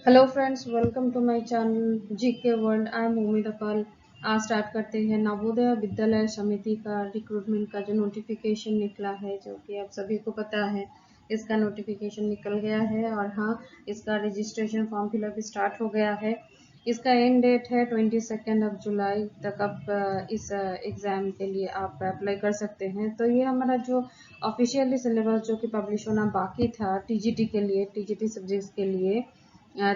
Hello friends, welcome to my channel GK world. I am Ummeed Akal. आज start करते हैं। नवोदय विद्यालय समिति का रिक्रूटमेंट का जो नोटिफिकेशन निकला है, जो कि आप सभी को पता है, इसका नोटिफिकेशन निकल गया है। और हाँ, इसका रजिस्ट्रेशन फॉर्म फिलअप स्टार्ट हो गया है। इसका एंड डेट है 22 जुलाई तक। आप इस एग्ज़ाम के लिए आप अप्लाई कर सकते हैं। तो ये हमारा जो ऑफिशियली सिलेबस जो कि पब्लिश होना बाकी था टीजीटी के लिए, टीजीटी सब्जेक्ट्स के लिए,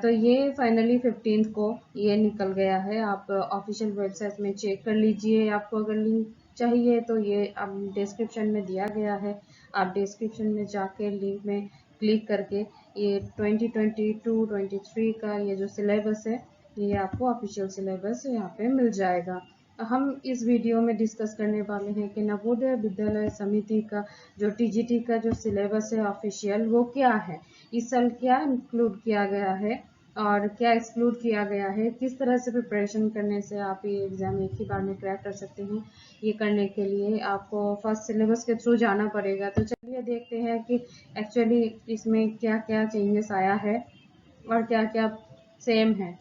तो ये फाइनली 15 को ये निकल गया है। आप ऑफिशियल वेबसाइट में चेक कर लीजिए। आपको अगर लिंक चाहिए तो ये आप डिस्क्रिप्शन में दिया गया है। आप डिस्क्रिप्शन में जाके लिंक में क्लिक करके ये 2022-23 का ये जो सिलेबस है, ये आपको ऑफिशियल सिलेबस यहाँ पे मिल जाएगा। हम इस वीडियो में डिस्कस करने वाले हैं कि नवोदय विद्यालय समिति का जो टीजीटी का जो सिलेबस है ऑफिशियल, वो क्या है, इस साल क्या इंक्लूड किया गया है और क्या एक्सक्लूड किया गया है, किस तरह से प्रिपरेशन करने से आप ये एग्ज़ाम एक ही बार में क्रैक कर सकते हैं। ये करने के लिए आपको फर्स्ट सिलेबस के थ्रू जाना पड़ेगा। तो चलिए देखते हैं कि एक्चुअली इसमें क्या क्या चेंजेस आया है और क्या क्या सेम है।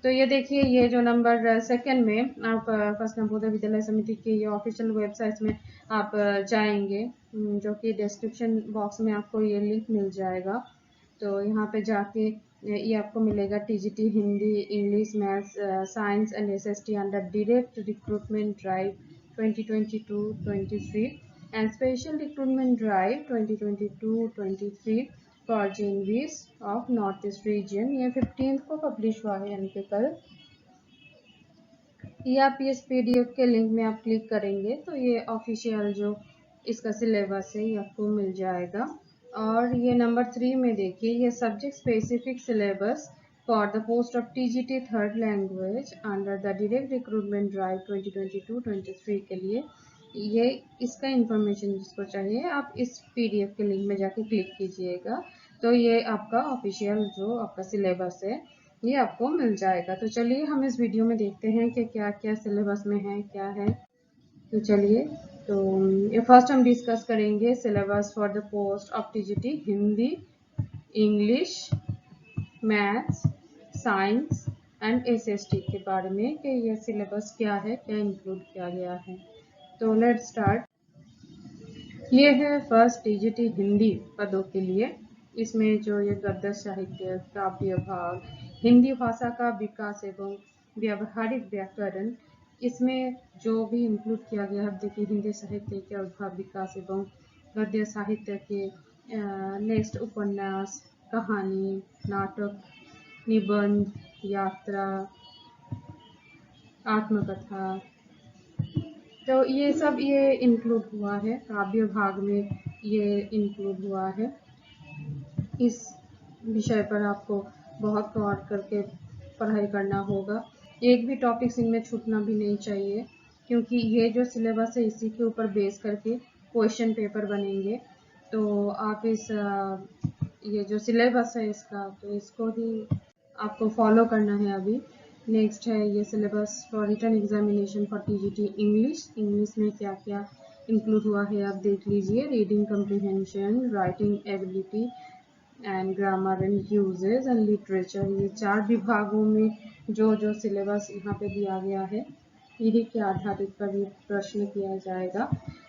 तो ये देखिए, ये जो नंबर सेकंड में आप फर्स्ट नवोदय विद्यालय समिति की ये ऑफिशियल वेबसाइट में आप जाएंगे, जो कि डिस्क्रिप्शन बॉक्स में आपको ये लिंक मिल जाएगा। तो यहाँ पे जाके ये आपको मिलेगा TGT Hindi, English, maths, science and SST under direct recruitment drive 2022-23 and special recruitment drive 2022-23 for JNVs of north east region. ये 15 को पब्लिश हुआ है, यानी कि कल। ये आप इस पीडीएफ के लिंक में आप क्लिक करेंगे तो ये ऑफिशियल जो इसका सिलेबस है ये आपको मिल जाएगा। और ये नंबर 3 में देखिए, ये subject specific syllabus for the post of TGT third language under the direct recruitment drive 2022-23 के लिए ये इसका इंफॉर्मेशन जिसको चाहिए आप इस पीडीएफ के लिंक में जाके क्लिक कीजिएगा। तो ये आपका ऑफिशियल जो आपका सिलेबस है ये आपको मिल जाएगा। तो चलिए हम इस वीडियो में देखते हैं कि क्या क्या सिलेबस में है, क्या है। तो चलिए, तो ये फर्स्ट हम डिस्कस करेंगे syllabus for the post of TGT Hindi, English, maths, science and SST के बारे में कि ये सिलेबस क्या है, क्या इंक्लूड किया गया है। तो लेट्स स्टार्ट। ये है फर्स्ट टीजीटी हिंदी पदों के लिए। इसमें जो ये गद्य साहित्य, काव्य भाग, हिंदी भाषा का विकास एवं व्यावहारिक व्याकरण, इसमें जो भी इंक्लूड किया गया है। देखिए, हिंदी साहित्य के उद्भव, विकास एवं गद्य साहित्य के नेक्स्ट उपन्यास, कहानी, नाटक, निबंध, यात्रा, आत्मकथा, तो ये सब ये इंक्लूड हुआ है। काव्य भाग में ये इंक्लूड हुआ है। इस विषय पर आपको बहुत गौर करके पढ़ाई करना होगा। एक भी टॉपिक्स इनमें छूटना भी नहीं चाहिए, क्योंकि ये जो सिलेबस है इसी के ऊपर बेस करके क्वेश्चन पेपर बनेंगे। तो आप इस ये जो सिलेबस है इसका, तो इसको ही आपको फॉलो करना है अभी। नेक्स्ट है ये syllabus for written examination for TGT English. English में क्या क्या इंक्लूड हुआ है आप देख लीजिए। Reading comprehension, writing ability and grammar and usages and literature. ये 4 विभागों में जो जो सिलेबस यहाँ पे दिया गया है, इन्हीं के आधारित पर ये प्रश्न किया जाएगा।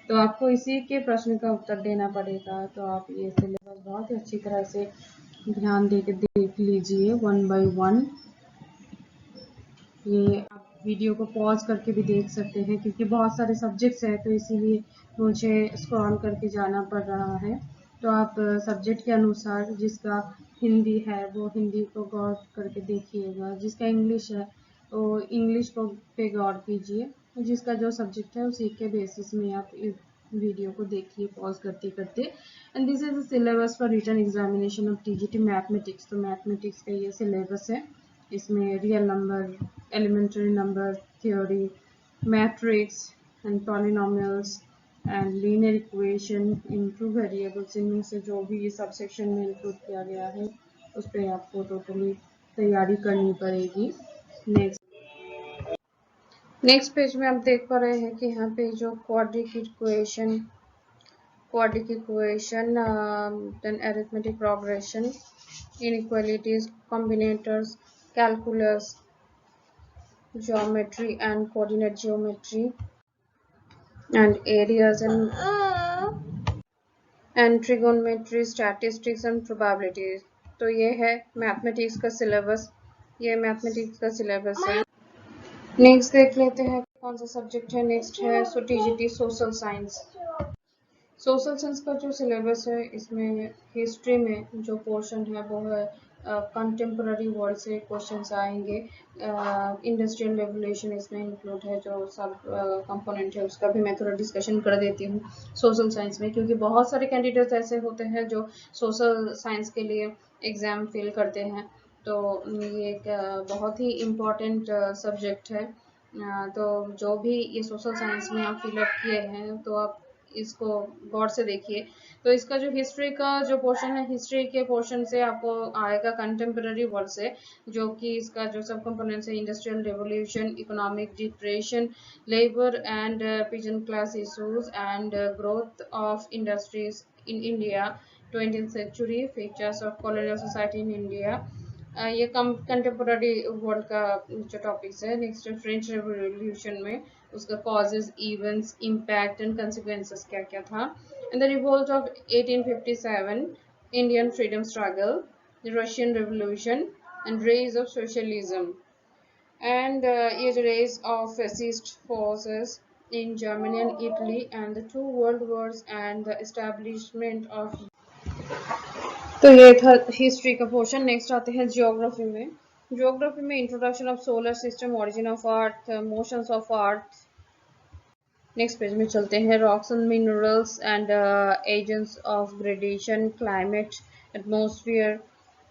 तो आपको इसी के प्रश्न का उत्तर देना पड़ेगा। तो आप ये सिलेबस बहुत ही अच्छी तरह से ध्यान दे के देख लीजिए, 1 by 1। ये आप वीडियो को पॉज करके भी देख सकते हैं, क्योंकि बहुत सारे सब्जेक्ट्स हैं तो इसीलिए मुझे स्क्रॉल करके जाना पड़ रहा है। तो आप सब्जेक्ट के अनुसार, जिसका हिंदी है वो हिंदी को गौर करके देखिएगा, जिसका इंग्लिश है वो इंग्लिश को पे गौर कीजिए, जिसका जो सब्जेक्ट है उसी के बेसिस में आप वीडियो को देखिए पॉज करते करते। And this is the syllabus for written examination of TGT mathematics. तो मैथमेटिक्स का ये सिलेबस है। इसमें real number, elementary number theory, matrix and polynomials and linear equation, in two variables, इनमें से जो भी ये सब सेक्शन में इंक्लूड किया गया है उस पर आपको टोटली तैयारी करनी पड़ेगी। नेक्स्ट पेज में आप देख पा रहे हैं कि यहाँ पे जो quadratic equation, then arithmetic progression, inequalities, combinators, calculus, geometry and coordinate geometry, and areas and trigonometry, statistics and probabilities. तो ये है मैथमेटिक्स का सिलेबस, ये मैथमेटिक्स का सिलेबस है। नेक्स्ट देख लेते हैं कौन सा सब्जेक्ट है। नेक्स्ट है TGT social science. Social science का जो सिलेबस है इसमें हिस्ट्री में जो पोर्शन है वो है कंटेम्प्ररी वर्ल्ड से क्वेश्चंस आएंगे। इंडस्ट्रियल रेवोल्यूशन इसमें इंक्लूड है, जो सब कंपोनेंट है उसका भी मैं थोड़ा डिस्कशन कर देती हूँ सोशल साइंस में, क्योंकि बहुत सारे कैंडिडेट्स ऐसे होते हैं जो सोशल साइंस के लिए एग्ज़ाम फेल करते हैं। तो ये एक बहुत ही इम्पोर्टेंट सब्जेक्ट है। तो जो भी ये सोशल साइंस में आप फिलअप किए हैं तो आप इसको गौर से देखिए। तो इसका जो हिस्ट्री का जो पोर्शन है, हिस्ट्री के पोर्शन से आपको आएगा कंटेम्प्ररी वर्ल्ड से, जो कि इसका जो सब कंपोनेंट्स है industrial revolution, economic depression, labour and peasant class issues and growth of industries in India, 20th century, features of colonial society in India. ये कंटेम्पोररी वर्ल्ड का जो टॉपिक्स है। नेक्स्ट फ्रेंच रेवोल्यूशन में उसका causes, events, impact and consequences क्या क्या था। And the revolt of 1857, Indian freedom struggle, Russian revolution and rise of socialism. And ये जो rise of fascist forces in Germany and Italy and the two world wars and the establishment of। तो ये था history का portion. Next आते हैं geography में। Geography में introduction of solar system, origin of earth, motions of earth. Next page में चलते हैं। Rocks and minerals and agents of gradation, climate, atmosphere.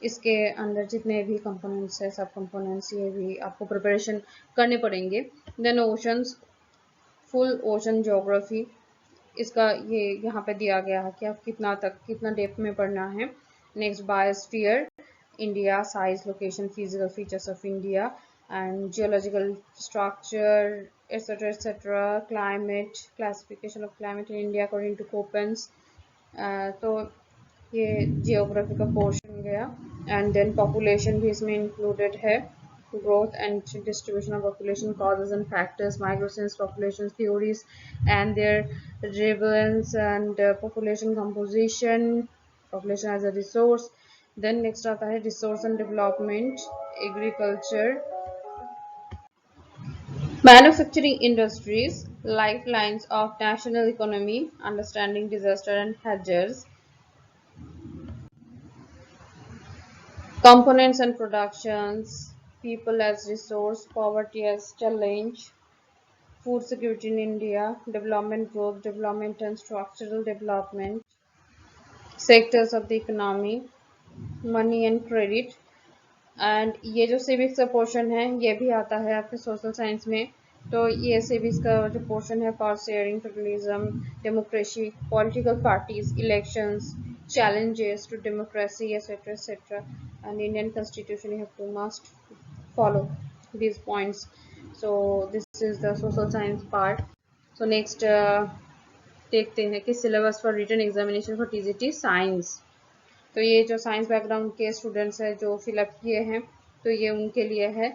इसके अंदर जितने भी कंपोनेंट्स है, सब कंपोनेंट्स, ये भी आपको प्रिपरेशन करने पड़ेंगे। Then oceans, full ocean geography. इसका ये यहाँ पे दिया गया है कि आप कितना डेप्थ में पढ़ना है। Next biosphere, India, size, location, physical features of India and geological structure etcetera, climate, classification of climate in India according to Koppen's. तो ये जियोग्राफी का पोर्शन गया। एंड देन पॉपुलेशन भी इसमें इंक्लूडेड है। Growth and distribution of population, causes and factors, migrations, population theories and their relevance, and population composition, population as a resource. Then next आता है resource and development, agriculture, manufacturing industries, lifelines of national economy, understanding disaster and hazards, components and productions, people as resource, poverty as challenge, food security in India, development, growth, development and structural development, sectors of the economy, money and credit। And ये जो civics का portion है ये भी आता है आपके social science में। तो ये सिविक्स का जो पोर्शन है, power sharing, federalism, democracy, political parties, elections, challenges to democracy, etc. And Indian constitution, you have to must follow these points. So this is the social science part. So next देखते हैं कि syllabus for written examination for TGT science. तो ये जो science background के students हैं जो fill up किए हैं, तो ये उनके लिए है।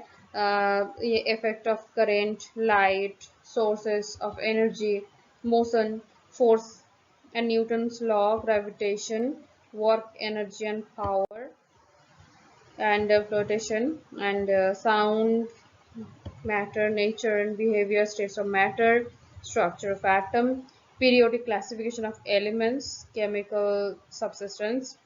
ये effect of current, light, sources of energy, motion, force and Newton's law, gravitation, work, energy and power and flotation, and sound, matter, nature and behavior, states of matter, structure of atom, periodic classification of elements, chemical substance,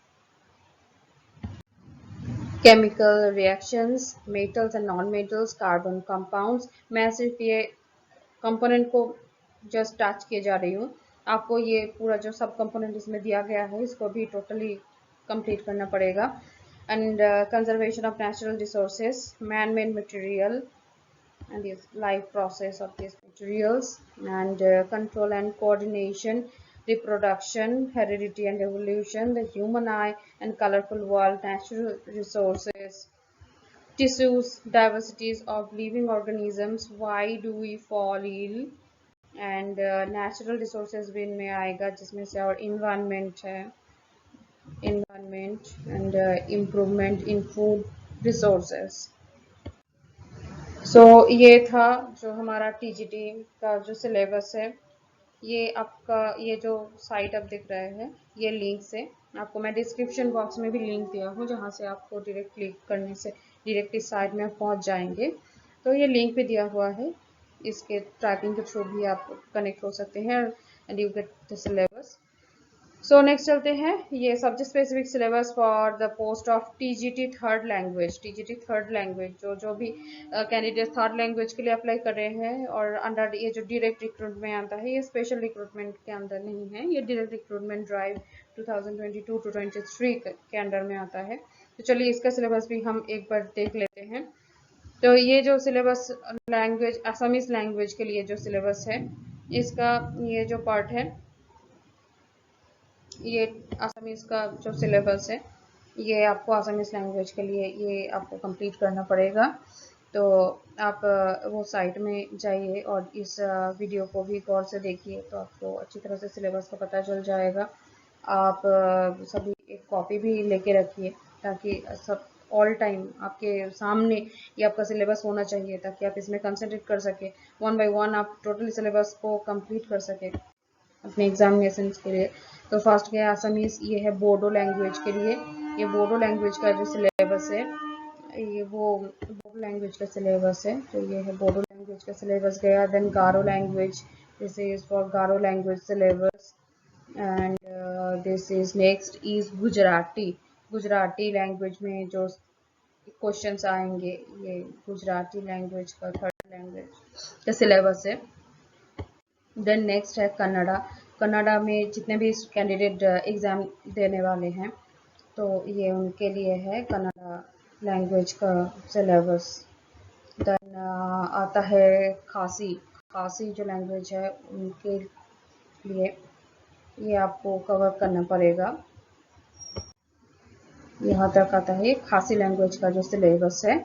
chemical reactions, metals and non-metals, carbon compounds। मैं सिर्फ ये component को just touch किए जा रही हूँ। आपको ये पूरा जो सब कंपोनेंट इसमें दिया गया है इसको भी टोटली कंप्लीट करना पड़ेगा। And conservation of natural resources, man made material and the life process of these materials, and control and coordination, reproduction, heredity and evolution, the human eye and colorful world, natural resources, tissues, diversities of living organisms, why do we fall ill, and natural resources भी इनमें आएगा जिसमें से और environment है, environment, and improvement in food resources. So ये था जो हमारा TGT का जो सिलेबस है। ये आपका ये जो साइट अब दिख रहा है, ये लिंक से आपको मैं डिस्क्रिप्शन बॉक्स में भी लिंक दिया हूँ, जहाँ से आपको डायरेक्ट क्लिक करने से डायरेक्ट इस साइट में पहुँच जाएंगे। तो ये लिंक भी दिया हुआ है, इसके टाइपिंग के थ्रू भी आप कनेक्ट हो सकते हैं and you get the syllabus. So next चलते हैं, ये subject specific syllabus for the post of TGT third language. TGT third language जो भी कैंडिडेट थर्ड लैंग्वेज के लिए अप्लाई कर रहे हैं और अंडर ये जो डायरेक्ट रिक्रूटमेंट में आता है, ये स्पेशल रिक्रूटमेंट के अंदर नहीं है, ये डायरेक्ट रिक्रूटमेंट ड्राइव 2022 टू 23 के अंडर में आता है। तो चलिए इसका सिलेबस भी हम एक बार देख लेते हैं। तो ये जो सिलेबस लैंग्वेज असमीज लैंग्वेज के लिए जो सिलेबस है, इसका ये जो पार्ट है, ये असमीज का जो सिलेबस है, ये आपको असमीज लैंग्वेज के लिए ये आपको कंप्लीट करना पड़ेगा। तो आप वो साइट में जाइए और इस वीडियो को भी गौर से देखिए, तो आपको अच्छी तरह से सिलेबस का पता चल जाएगा। आप सभी एक कॉपी भी लेके रखिए, ताकि सब ऑल टाइम आपके सामने ये आपका सिलेबस होना चाहिए, ताकि आप इसमें कंसंट्रेट कर सके, वन बाय वन आप टोटल सिलेबस को कंप्लीट कर सके अपने एग्जामिनेशन के लिए। तो फर्स्ट है असमीज, ये है बोडो लैंग्वेज के लिए। ये बोडो लैंग्वेज का जो सिलेबस है, ये वो बोडो लैंग्वेज का सिलेबस है, तो ये है बोडो लैंग्वेज का सिलेबस गया। Then Garo language, this is for Garo language syllabus. And this is next is Gujarati. Gujarati language में जो क्वेश्चंस आएंगे, ये गुजराती लैंग्वेज का थर्ड लैंग्वेज का सिलेबस है। देन नेक्स्ट है कन्नड़ा। कन्नड़ा में जितने भी कैंडिडेट एग्ज़ाम देने वाले हैं, तो ये उनके लिए है कन्नड़ा लैंग्वेज का सिलेबस। देन आता है खासी। खासी जो लैंग्वेज है उनके लिए ये आपको कवर करना पड़ेगा। यहाँ तक आता है खासी लैंग्वेज का जो सिलेबस है।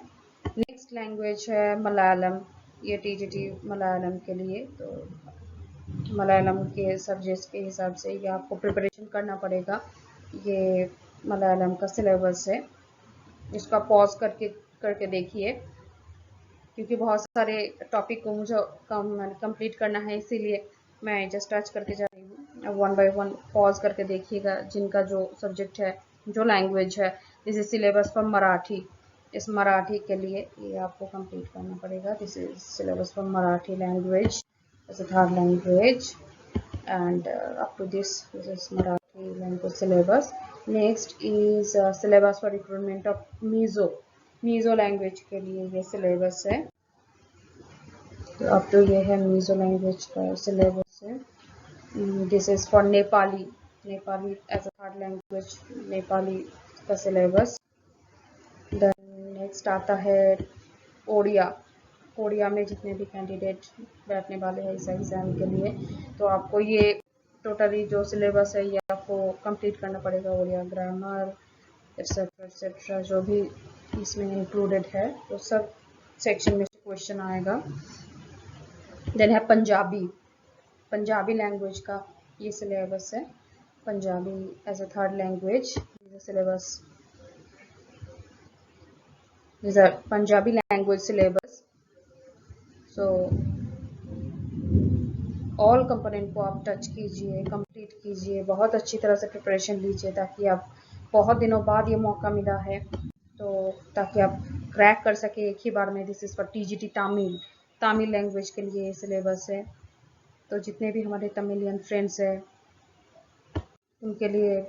नेक्स्ट लैंग्वेज है मलयालम। ये टीजीटी मलयालम के लिए, तो मलयालम के सब्जेक्ट के हिसाब से ये आपको प्रिपरेशन करना पड़ेगा। ये मलयालम का सिलेबस है, इसका पॉज करके देखिए, क्योंकि बहुत सारे टॉपिक को मुझे कंप्लीट करना है, इसीलिए मैं जस्ट टच करके जा रही हूँ। वन बाय वन पॉज करके देखिएगा, जिनका जो सब्जेक्ट है, जो लैंग्वेज है। This is syllabus for Marathi. इस मराठी के लिए ये आपको कंप्लीट करना पड़ेगा। This is syllabus for Marathi language as a third language, and up to this is Marathi language syllabus. Next is syllabus for recruitment of Mizo। Mizo language के लिए ये syllabus है, तो अब तो ये है Mizo language का syllabus है। This is for Nepali। Nepali as a third language, Nepali का syllabus। Then next आता है ओडिया। ओडिया में जितने भी कैंडिडेट बैठने वाले हैं इस एग्ज़ाम के लिए, तो आपको ये टोटली जो सिलेबस है ये आपको कंप्लीट करना पड़ेगा। ओडिया ग्रामर एक्सेट्रा जो भी इसमें इंक्लूडेड है, तो सब सेक्शन में से क्वेश्चन आएगा। देन है पंजाबी। पंजाबी लैंग्वेज का ये सिलेबस है। Punjabi as a third language syllabus, Punjabi language syllabus. So all component को आप टच कीजिए, कंप्लीट कीजिए, बहुत अच्छी तरह से प्रिपरेशन लीजिए, ताकि आप बहुत दिनों बाद ये मौका मिला है, तो ताकि आप क्रैक कर सके एक ही बार में। This is for TGT Tamil. Tamil language के लिए सिलेबस है, तो जितने भी हमारे तमिलियन फ्रेंड्स हैं उनके लिए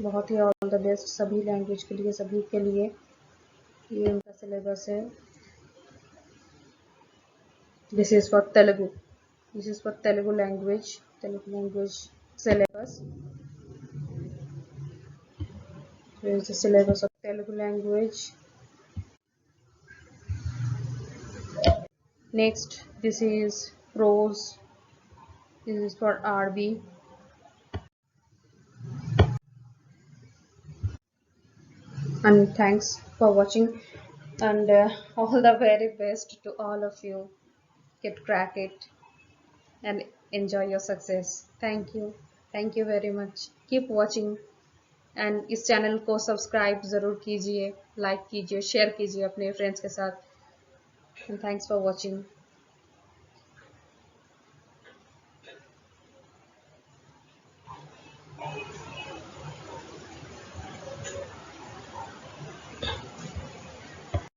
बहुत ही ऑल द बेस्ट। सभी लैंग्वेज के लिए, सभी के लिए ये उनका सिलेबस है। This is for Telugu. This is for Telugu language syllabus. Here is the syllabus of Telugu language. Next, this is prose. This is for RB. And thanks for watching, and all the very best to all of you. Crack it and enjoy your success. Thank you very much. Keep watching. And इस channel को subscribe ज़रूर कीजिए, like कीजिए, share कीजिए अपने friends के साथ। And thanks for watching.